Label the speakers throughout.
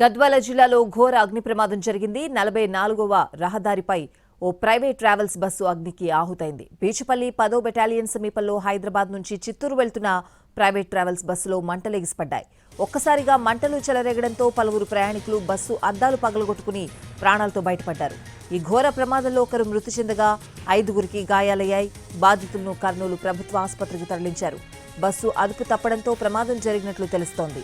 Speaker 1: గద్వాల జిల్లాలో ఘోర అగ్ని ప్రమాదం జరిగింది. 44వ రహదారిపై ఓ ప్రైవేట్ ట్రావెల్స్ బస్సు అగ్నికి ఆహుతైంది. బీచుపల్లి 10వ బెటాలియన్ సమీపంలో హైదరాబాద్ నుంచి చిత్తూరు వెళ్తున్న ప్రైవేట్ ట్రావెల్స్ బస్సులో మంటలు ఎగిసిపడ్డాయి. ఒక్కసారిగా మంటలు చెలరేగడంతో పలువురు ప్రయాణికులు బస్సు అద్దాలు పగలగొట్టుకుని ప్రాణాలతో బయటపడ్డారు. ఈ ఘోర ప్రమాదంలో ఒకరు మృతి చెందగా 5గురికి గాయాలయ్యాయి. బాధితులను కర్నూలు ప్రభుత్వ ఆసుపత్రికి తరలించారు. బస్సు అదుపు తప్పడంతో ప్రమాదం జరిగినట్లు తెలుస్తోంది.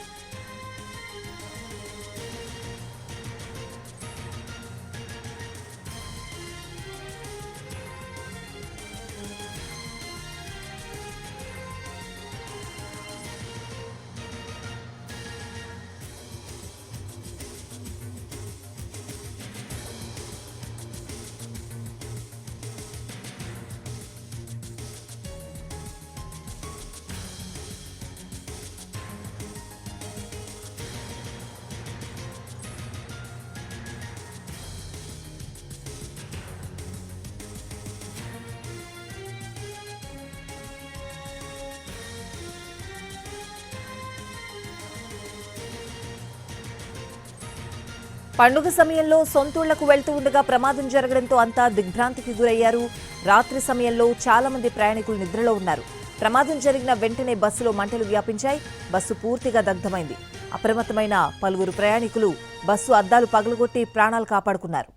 Speaker 1: పండుగ సమయంలో సొంతూళ్లకు వెళ్తూ ఉండగా ప్రమాదం జరగడంతో అంతా దిగ్భ్రాంతికి గురయ్యారు. రాత్రి సమయంలో చాలా మంది ప్రయాణికులు నిద్రలో ఉన్నారు. ప్రమాదం జరిగిన వెంటనే బస్సులో మంటలు వ్యాపించాయి. బస్సు పూర్తిగా దగ్ధమైంది. అప్రమత్తమైన పలువురు ప్రయాణికులు బస్సు అద్దాలు పగలగొట్టి ప్రాణాలు కాపాడుకున్నారు.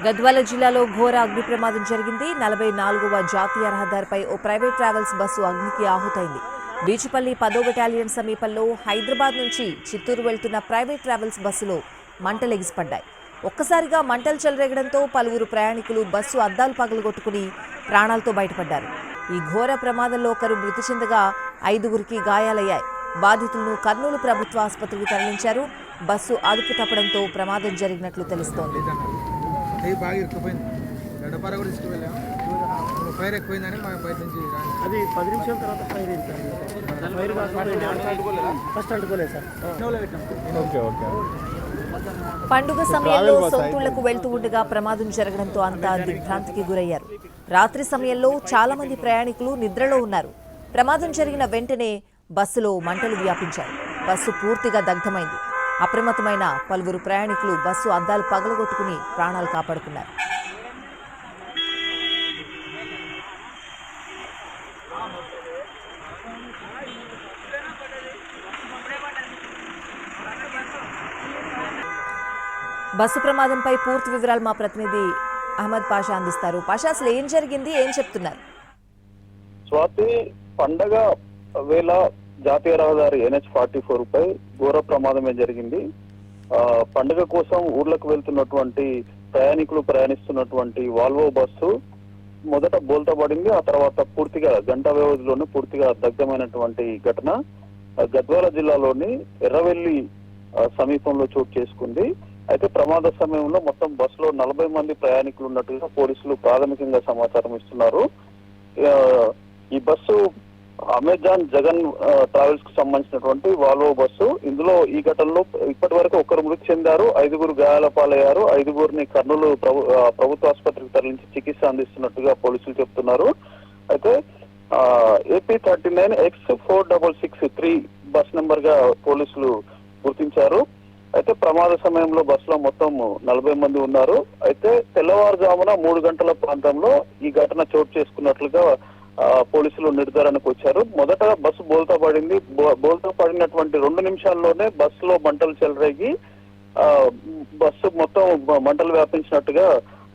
Speaker 1: గద్వాల జిల్లాలో ఘోర అగ్ని ప్రమాదం జరిగింది. 44వ జాతీయ రహదారిపై ఓ ప్రైవేట్ ట్రావెల్స్ బస్సు అగ్నికి ఆహుతైంది. బీచుపల్లి 10వ బెటాలియన్ సమీపంలో హైదరాబాద్ నుంచి చిత్తూరు వెళ్తున్న ప్రైవేట్ ట్రావెల్స్ బస్సులో మంటలు ఎగిసిపడ్డాయి. ఒక్కసారిగా మంటలు చెలరేగడంతో పలువురు ప్రయాణికులు బస్సు అద్దాలు పగలగొట్టుకుని ప్రాణాలతో బయటపడ్డారు. ఈ ఘోర ప్రమాదంలో ఒకరు మృతి చెందగా 5గురికి గాయాలయ్యాయి. బాధితులను కర్నూలు ప్రభుత్వ ఆసుపత్రికి తరలించారు. బస్సు అదుపు తప్పడంతో ప్రమాదం జరిగినట్లు తెలుస్తోంది.
Speaker 2: బాగా ఎక్కువైంది. గడపార కూడా తీసుకువెళ్ళాము. ఫైర్ ఎక్కువైందని మా బయట నుంచి
Speaker 3: అది 10 నిమిషాల తర్వాత ఫైర్ అయింది సార్. ఫైర్ ఫస్ట్ అంటుకోలేదు సార్.
Speaker 1: పండుగ సమయంలో సొంతూళ్లకు వెళ్తూ ఉండగా ప్రమాదం జరగడంతో అంతా దిగ్భ్రాంతికి గురయ్యారు. రాత్రి సమయంలో చాలా మంది ప్రయాణికులు నిద్రలో ఉన్నారు. ప్రమాదం జరిగిన వెంటనే బస్సులో మంటలు వ్యాపించాయి. బస్సు పూర్తిగా దగ్ధమైంది. అప్రమత్తమైన పలువురు ప్రయాణికులు బస్సు అద్దాలు పగలగొట్టుకుని ప్రాణాలు కాపాడుకున్నారు. బస్సు ప్రమాదంపై పూర్తి వివరాలు మా ప్రతినిధి అహ్మద్ పాషా అందిస్తారు. పాషా, అసలు ఏం జరిగింది, ఏం చెప్తున్నారు?
Speaker 4: స్వాతి, పండగ వేళ జాతీయ రహదారి NH-44 పై ఘోర ప్రమాదమే జరిగింది. పండుగ కోసం ఊర్లకు వెళ్తున్నటువంటి ప్రయాణికులు ప్రయాణిస్తున్నటువంటి వాల్వో బస్సు మొదట బోల్తా పడింది. ఆ తర్వాత పూర్తిగా గంట వ్యవధిలోనే పూర్తిగా దగ్ధమైనటువంటి ఘటన గద్వాల జిల్లాలోని ఎర్రవెల్లి సమీపంలో చోటు చేసుకుంది. అయితే ప్రమాద సమయంలో మొత్తం బస్సులో 40 మంది ప్రయాణికులు ఉన్నట్టుగా పోలీసులు ప్రాథమికంగా సమాచారం ఇస్తున్నారు. ఈ బస్సు అమెజాన్ జగన్ ట్రావెల్స్ కు సంబంధించినటువంటి వాల్వో బస్సు. ఇందులో ఈ ఘటనలో ఇప్పటి వరకు ఒకరు మృతి చెందారు. 5గురు గాయాల పాలయ్యారు. 5గురిని కర్నూలు ప్రభుత్వ ఆసుపత్రికి తరలించి చికిత్స అందిస్తున్నట్టుగా పోలీసులు చెప్తున్నారు. అయితే AP39X4663 బస్ నెంబర్ గా పోలీసులు గుర్తించారు. అయితే ప్రమాద సమయంలో బస్సులో మొత్తం 40 మంది ఉన్నారు. అయితే తెల్లవారుజామున 3 గంటల ప్రాంతంలో ఈ ఘటన చోటు చేసుకున్నట్లుగా పోలీసులు నిర్ధారణకు వచ్చారు. మొదట బస్సు బోల్తా పడింది. బోల్తా పడినటువంటి 2 నిమిషాల్లోనే బస్సులో మంటలు చెలరేగి బస్సు మొత్తం మంటలు వ్యాపించినట్టుగా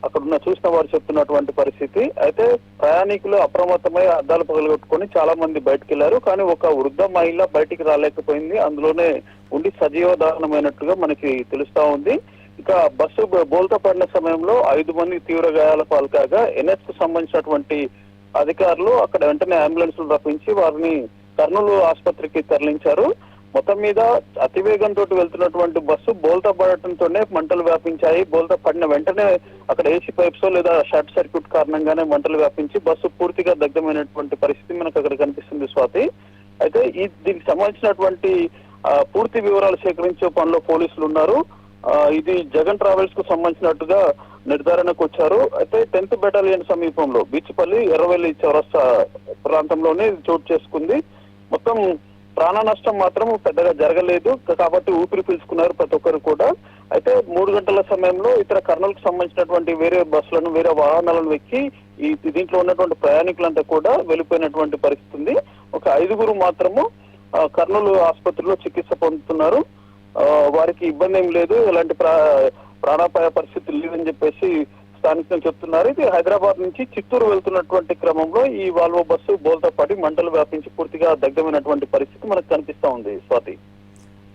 Speaker 4: అక్కడున్న చూసిన వారు చెప్తున్నటువంటి పరిస్థితి. అయితే ప్రయాణికులు అప్రమత్తమై అద్దాలు పగలగొట్టుకొని చాలా మంది బయటకు వెళ్లారు. కానీ ఒక వృద్ధ మహిళ బయటికి రాలేకపోయింది. అందులోనే ఉండి సజీవ దహనమైనట్టుగా మనకి తెలుస్తా ఉంది. ఇక బస్సు బోల్తా పడిన సమయంలో 5 మంది తీవ్ర గాయాల పాలు కాగా NH కు సంబంధించినటువంటి అధికారులు అక్కడ వెంటనే అంబులెన్స్లు రప్పించి వారిని కర్నూలు ఆసుపత్రికి తరలించారు. మొత్తం మీద అతివేగంతో వెళ్తున్నటువంటి బస్సు బోల్తా పడటంతోనే మంటలు వ్యాపించాయి. బోల్తా పడిన వెంటనే అక్కడ ఏసీ పైప్స్ లేదా షార్ట్ సర్క్యూట్ కారణంగానే మంటలు వ్యాపించి బస్సు పూర్తిగా దగ్ధమైనటువంటి పరిస్థితి మనకు అక్కడ కనిపిస్తుంది స్వాతి. అయితే దీనికి సంబంధించినటువంటి పూర్తి వివరాలు సేకరించే పనిలో పోలీసులు ఉన్నారు. ఇది జగన్ ట్రావెల్స్ కు సంబంధించినట్టుగా నిర్ధారణకు వచ్చారు. అయితే 10th బెటాలియన్ సమీపంలో బీచ్పల్లి ఎర్రవెల్లి చౌరస్తా ప్రాంతంలోనే చోటు చేసుకుంది. మొత్తం ప్రాణ నష్టం మాత్రం పెద్దగా జరగలేదు కాబట్టి ఊపిరి పీల్చుకున్నారు ప్రతి ఒక్కరు కూడా. అయితే 3 గంటల సమయంలో ఇతర కర్నూలుకు సంబంధించినటువంటి వేరే బస్సులను వేరే వాహనాలను ఎక్కి దీంట్లో ఉన్నటువంటి ప్రయాణికులంతా కూడా వెళ్ళిపోయినటువంటి పరిస్థితి ఉంది. ఒక 5గురు మాత్రము కర్నూలు ఆసుపత్రిలో చికిత్స పొందుతున్నారు. వారికి ఇబ్బంది ఏం లేదు, ఎలాంటి ప్రాణాపాయ పరిస్థితులు లేదని చెప్పేసి స్థానికులు చెప్తున్నారు. ఇది హైదరాబాద్ నుంచి చిత్తూరు వెళ్తున్నటువంటి క్రమంలో ఈ వాల్వో బస్సు బోల్తా పడి మంటలు వ్యాపించి పూర్తిగా దగ్ధమైనటువంటి పరిస్థితి మనకు కనిపిస్తా ఉంది స్వాతి.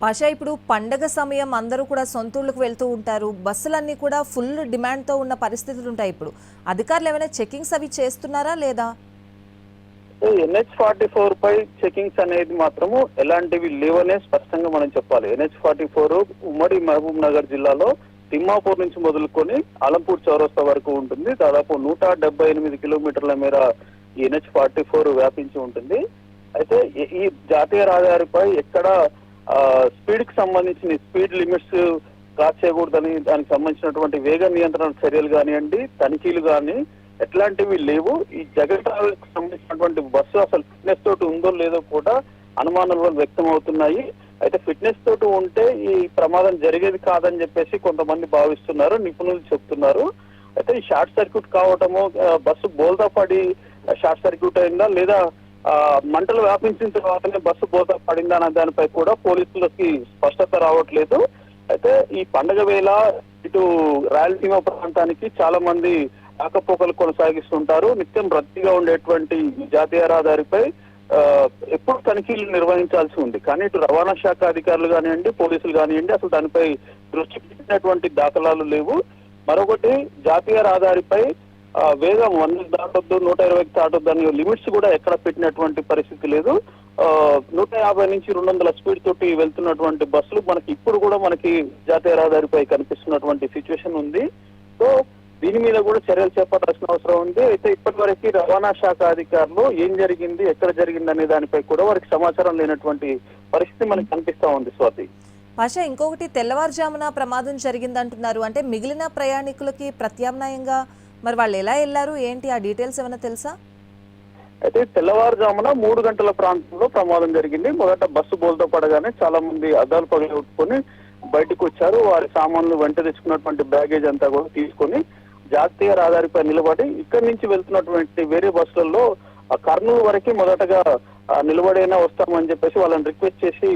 Speaker 1: పాషా, ఇప్పుడు పండగ సమయం అందరూ కూడా సొంతూళ్ళకు వెళ్తూ ఉంటారు, బస్సులన్నీ కూడా ఫుల్ డిమాండ్తో ఉన్న పరిస్థితులు ఉంటాయి. ఇప్పుడు అధికారులు ఏమైనా చెకింగ్స్ అవి చేస్తున్నారా లేదా?
Speaker 4: NH-44 పై చెకింగ్స్ అనేది మాత్రము ఎలాంటివి లేవనే స్పష్టంగా మనం చెప్పాలి. NH-44 ఉమ్మడి మహబూబ్ నగర్ జిల్లాలో తిమ్మాపూర్ నుంచి మొదలుకొని అలంపూర్ చౌరస్తా వరకు ఉంటుంది. దాదాపు 178 కిలోమీటర్ల మేర ఈ NH-44 వ్యాపించి ఉంటుంది. అయితే ఈ జాతీయ రహదారిపై ఎక్కడ స్పీడ్ కి సంబంధించిన స్పీడ్ లిమిట్స్ క్రాస్ చేయకూడదని దానికి సంబంధించినటువంటి వేగ నియంత్రణ చర్యలు కానివ్వండి, తనిఖీలు కానీ ఎట్లాంటివి లేవు. ఈ జగన్ ట్రావెల్ కి సంబంధించినటువంటి బస్సు అసలు ఫిట్నెస్ తోటి ఉందో లేదో కూడా అనుమానాలు వ్యక్తం అవుతున్నాయి. అయితే ఫిట్నెస్ తోటి ఉంటే ఈ ప్రమాదం జరిగేది కాదని చెప్పేసి కొంతమంది భావిస్తున్నారు, నిపుణులు చెప్తున్నారు. అయితే ఈ షార్ట్ సర్క్యూట్ కావటము, బస్సు బోల్తా పడి షార్ట్ సర్క్యూట్ అయిందా లేదా మంటలు వ్యాపించిన తర్వాతనే బస్సు బోల్తా పడిందా అనే దానిపై కూడా పోలీసులకి స్పష్టత రావట్లేదు. అయితే ఈ పండగ వేళ ఇటు రాయలసీమ ప్రాంతానికి చాలా మంది రాకపోకలు కొనసాగిస్తుంటారు. నిత్యం రద్దీగా ఉండేటువంటి జాతీయ రహదారిపై ఎప్పుడు తనిఖీలు నిర్వహించాల్సి ఉంది. కానీ ఇటు రవాణా శాఖ అధికారులు కానివ్వండి, పోలీసులు కానివ్వండి అసలు దానిపై దృష్టి పెట్టినటువంటి దాఖలాలు లేవు. మరొకటి జాతీయ రహదారిపై వేగం 100 దాటొద్దు, 120కి దాటొద్దు అనే లిమిట్స్ కూడా ఎక్కడ పెట్టినటువంటి పరిస్థితి లేదు. 150 నుంచి 200 స్పీడ్ తోటి వెళ్తున్నటువంటి బస్సులు మనకి ఇప్పుడు కూడా మనకి జాతీయ రహదారిపై కనిపిస్తున్నటువంటి సిచ్యువేషన్ ఉంది. సో దీని మీద కూడా చర్యలు చేపట్టాల్సిన అవసరం ఉంది. అయితే ఇప్పటి వరకు రవాణా శాఖ అధికారులు ఏం జరిగింది, ఎక్కడ జరిగింది అనే దానిపై కూడా వారికి సమాచారం లేనటువంటి పరిస్థితి మనకు కనిపిస్తా ఉంది స్వాతి.
Speaker 1: పాషా, ఇంకొకటి తెల్లవారుజామున ప్రమాదం జరిగిందంటున్నారు. అంటే మిగిలిన ప్రయాణికులకి ప్రత్యామ్నాయంగా మరి వాళ్ళు ఎలా వెళ్ళారు ఏంటి, ఆ డీటెయిల్స్ ఏమైనా తెలుసా?
Speaker 4: అయితే తెల్లవారుజామున 3 గంటల ప్రాంతంలో ప్రమాదం జరిగింది. మొదట బస్సు బోల్తా పడగానే చాలా మంది అద్దాలు పగలగొట్టుకొని బయటకు వచ్చారు. వారి సామాన్లు వెంట తెచ్చుకున్నటువంటి బ్యాగేజ్ అంతా కూడా తీసుకొని జాతీయ రహదారిపై నిలబడి ఇక్కడి నుంచి వెళ్తున్నటువంటి వేరే బస్సులలో కర్నూలు వరకు మొదటగా నిలబడైనా వస్తామని చెప్పేసి వాళ్ళని రిక్వెస్ట్ చేసి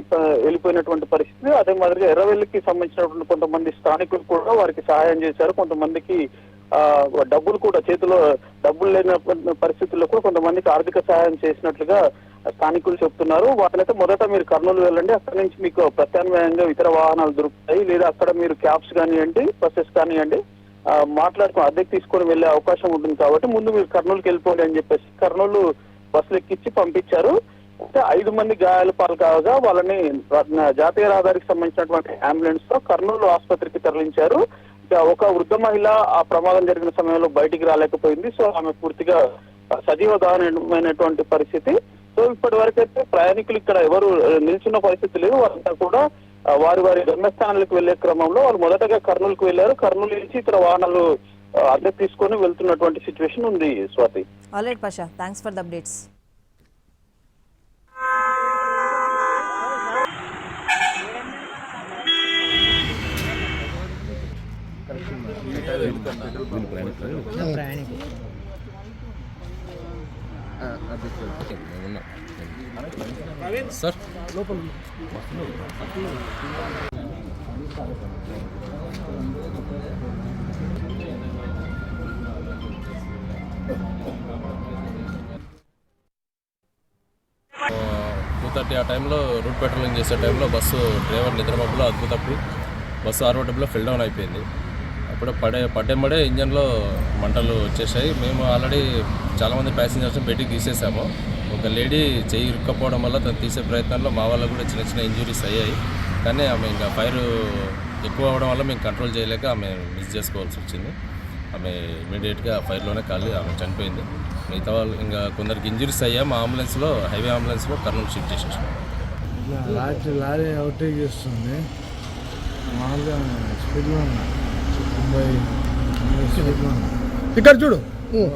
Speaker 4: వెళ్ళిపోయినటువంటి పరిస్థితి. అదే మాదిరిగా ఎర్రవెల్లికి సంబంధించినటువంటి కొంతమంది స్థానికులు కూడా వారికి సహాయం చేశారు. కొంతమందికి డబ్బులు కూడా చేతిలో డబ్బులు లేని పరిస్థితుల్లో కూడా కొంతమందికి ఆర్థిక సహాయం చేసినట్లుగా స్థానికులు చెప్తున్నారు. వాటినైతే మొదట మీరు కర్నూలు వెళ్ళండి, అక్కడి నుంచి మీకు ప్రత్యామ్నాయంగా ఇతర వాహనాలు దొరుకుతాయి, లేదా అక్కడ మీరు క్యాబ్స్ కానివ్వండి, బస్సెస్ కానివ్వండి మాట్లాడుకుని అద్దెకి తీసుకొని వెళ్లే అవకాశం ఉంటుంది కాబట్టి ముందు మీరు కర్నూలుకి వెళ్ళిపోండి అని చెప్పేసి కర్నూలు బస్సులు ఎక్కించి పంపించారు. అంటే 5 మంది గాయాల పాలు కాగా వాళ్ళని జాతీయ రహదారికి సంబంధించినటువంటి అంబులెన్స్ తో కర్నూలు ఆసుపత్రికి తరలించారు. ఒక వృద్ధ మహిళ ఆ ప్రమాదం జరిగిన సమయంలో బయటికి రాలేకపోయింది. సో ఆమె పూర్తిగా సజీవ దహనమైనటువంటి పరిస్థితి. సో ఇప్పటి వరకు అయితే ప్రయాణికులు ఇక్కడ ఎవరు నిల్చున్న పరిస్థితి లేదు. వారంతా కూడా వారి గమ్యస్థానాలకు వెళ్లే క్రమంలో వాళ్ళు మొదటగా కర్నూలుకు వెళ్లారు. కర్నూలు నుంచి ఇతర వాహనాలు అద్దెకు తీసుకొని వెళ్తున్నటువంటి సిచ్యువేషన్ ఉంది Swathi.
Speaker 1: Alright Pasha, thanks for the updates.
Speaker 5: Sir ఆ టైంలో రూట్ పెట్రోలింగ్ చేసే టైంలో బస్సు డ్రైవర్ నిద్రమబ్బులో అదుపు తప్పి బస్సు ఆర్ఓటబ్లో ఫిల్ డౌన్ అయిపోయింది. అప్పుడు పడ్డెంబడే ఇంజన్లో మంటలు వచ్చేసాయి. మేము ఆల్రెడీ చాలామంది ప్యాసింజర్స్ బయటికి తీసేసాము. ఒక లేడీ చెయ్యి ఇరుక్కపోవడం వల్ల తను తీసే ప్రయత్నంలో మా వాళ్ళకు కూడా చిన్న చిన్న ఇంజురీస్ అయ్యాయి. కానీ ఆమె ఇంకా ఫైర్ ఎక్కువ అవ్వడం వల్ల మేము కంట్రోల్ చేయలేక ఆమె మిస్ చేసుకోవాల్సి వచ్చింది. ఆమె ఇమీడియట్గా ఫైర్లోనే కాలి ఆమె చనిపోయింది. మిగతా వాళ్ళు ఇంకా కొందరికి ఇంజురీస్ అయ్యా మా అంబులెన్స్లో హైవే అంబులెన్స్లో కర్నూలు షిఫ్ట్ చేసేసాం.
Speaker 6: రాత్రి లారీ ఓవర్టేక్ చేస్తుంది. మామూలుగా స్పీడ్లో ఉన్నా 90 స్పీడ్లో ఉన్నా.
Speaker 2: ఇక్కడ చూడు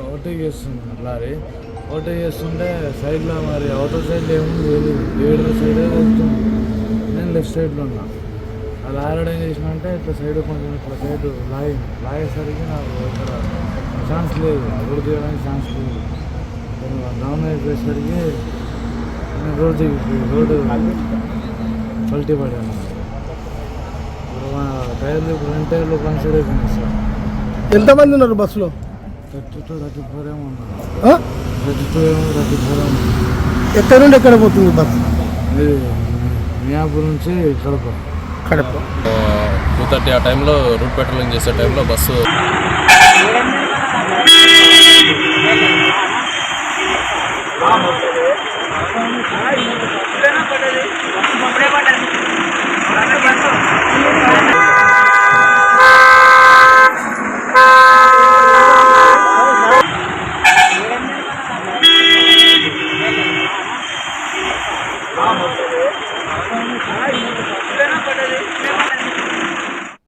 Speaker 6: ఓవర్టేక్ చేస్తుంది లారీ. ఓవర్టేక్ చేస్తుంటే సైడ్లో మరి అవతల సైడ్లో ఏముంది తెలియదు. ఏడో సైడే వస్తుంది. నేను లెఫ్ట్ సైడ్లో ఉన్నా. ఆ లారీ ఏం చేసిన అంటే ఇట్లా సైడ్ కొంచెం ఇట్లా సైడ్ లాగేసరికి నాకు ఇక్కడ ఛాన్స్ లేదు, రోడ్డు తీయడానికి ఛాన్స్ లేదు. డౌన్ అయిపోయేసరికి నేను రోడ్డు పల్టీ పడాను. ఇప్పుడు మా టైర్లు ఇప్పుడు 2 టైర్లు పంచర్ అయిపోయినాయి సార్.
Speaker 2: ఎంతమంది ఉన్నారు బస్సులో?
Speaker 6: 32-34 ఏమో ఉన్నారు. 32-34 ఏమో.
Speaker 2: ఎక్కడ నుండి ఎక్కడ పోతుంది బస్సు?
Speaker 6: ఇది మియాపూర్ నుంచి కడప.
Speaker 5: 2:30 ఆ టైంలో రూట్ పెట్రోలింగ్ చేసే టైంలో బస్సు